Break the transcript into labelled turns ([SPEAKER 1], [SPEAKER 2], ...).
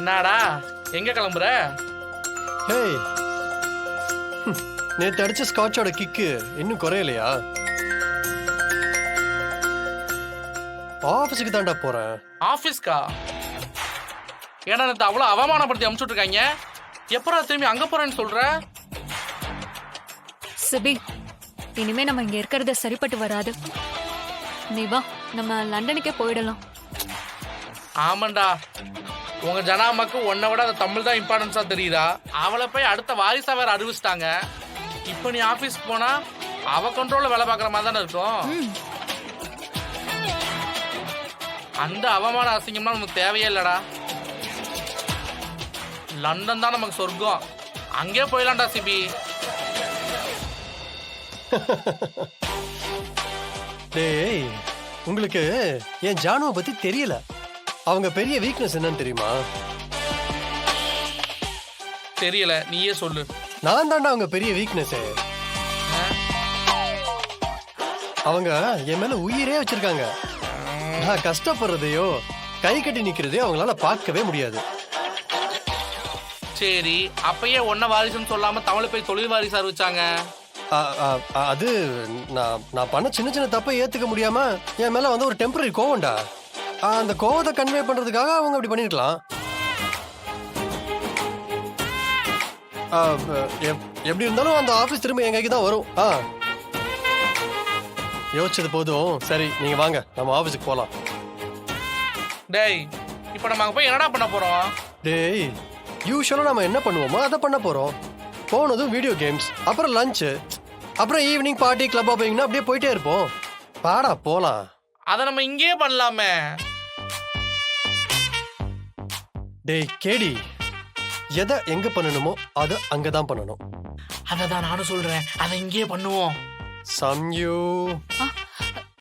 [SPEAKER 1] என்னடா எங்க கிளம்புற?
[SPEAKER 2] ஹேய், நேத்து அடிச்ச ஸ்காட்சோட கிக்கு இன்னும் குறையலையா? ஆபீஸுக்கு தாண்டா போறேன்.
[SPEAKER 1] ஆபீஸ்க்கா? ஏன்னா நேத்து அவ்வளவு அவமானப்படுத்தி அமுச்சுட்டு இருக்காங்க. எப்படா திரும்பி அங்க போறேன்னு சொல்ற?
[SPEAKER 3] சிபி, இனிமே நம்ம இங்க இருக்கிறது சரிப்பட்டு வராது. நீ வா, நம்ம லண்டனுக்கே போயிடலாம்.
[SPEAKER 1] ஆமாண்டா, உங்க ஜனாமாக்கு உன்னை விட அந்த தமிழ் தான் இம்பார்ட்டன்ஸா தெரியுதா? அவளை போய் அடுத்த வாரிசா வேற அறிவிச்சிட்டாங்க. இப்ப நீ ஆபீஸ்க்கு போனா அவ கண்ட்ரோல்ல வேலை பார்க்குற மாதிரி தானே இருக்கும். அந்த அவமான அசிங்கம்னா நமக்கு தேவையே இல்லடா. லண்டன் தான் நமக்கு சொர்க்கம். அங்கே போயிடலாம்டா சிபி.
[SPEAKER 2] டேய், உங்களுக்கு என் ஜானுவை பத்தி தெரியல. அவங்க பெரிய வீக்னஸ் என்னன்னு தெரியுமா?
[SPEAKER 1] தெரியல, நீயே சொல்லு.
[SPEAKER 2] நான் தாண்டா அவங்க பெரிய வீக்னஸ். அவங்க என் மேல உயிரே வச்சிருக்காங்க. நான் கஷ்டப்படுறதையோ கை கட்டி நிக்கிறதையோ அவங்களால பார்க்கவே முடியாது.
[SPEAKER 1] சரி, அப்பயே ஒன்ன வாரிசுன்னு சொல்லாம தமிழ் போய் தொழில் வாரிசு அறிவிச்சாங்க.
[SPEAKER 2] அது நான் பண்ண சின்ன சின்ன தப்பை ஏத்துக்க முடியாம என் மேல வந்து ஒரு டெம்பரரி கோவம்டா. அந்த கோவத்தை கன்வே பண்றதுக்காக அவங்க அப்படி பண்ணிருக்கலாம். எப்படி இருந்தாலும் அந்த ஆபீஸ் திரும்ப என் கைக்கு தான் வரும். யோசிச்சது போதும். சரி, நீங்க வாங்க, நம்ம ஆபீஸுக்கு போலாம்.
[SPEAKER 1] டேய், இப்போ நம்ம அங்க போய் என்னடா பண்ண போறோம்?
[SPEAKER 2] டேய், யூஷுவலா நம்ம என்ன பண்ணுவோமோ அதை பண்ண போறோம். போனதும் வீடியோ கேம்ஸ், அப்புறம் லஞ்ச், அப்புறம் ஈவினிங் பார்ட்டி, கிளப் ஹாப்பிங்னா அப்படியே போயிட்டே இருப்போம். பாடா போலாம்.
[SPEAKER 1] அதை நம்ம இங்கேயே பண்ணலாமே.
[SPEAKER 2] டேய் கேடி, எதை எங்க பண்ணணுமோ அதை அங்கதான் பண்ணணும்.
[SPEAKER 1] அததான் நானும் சொல்றேன், அதை இங்கேயே பண்ணுவோம்.
[SPEAKER 2] சம்யூ.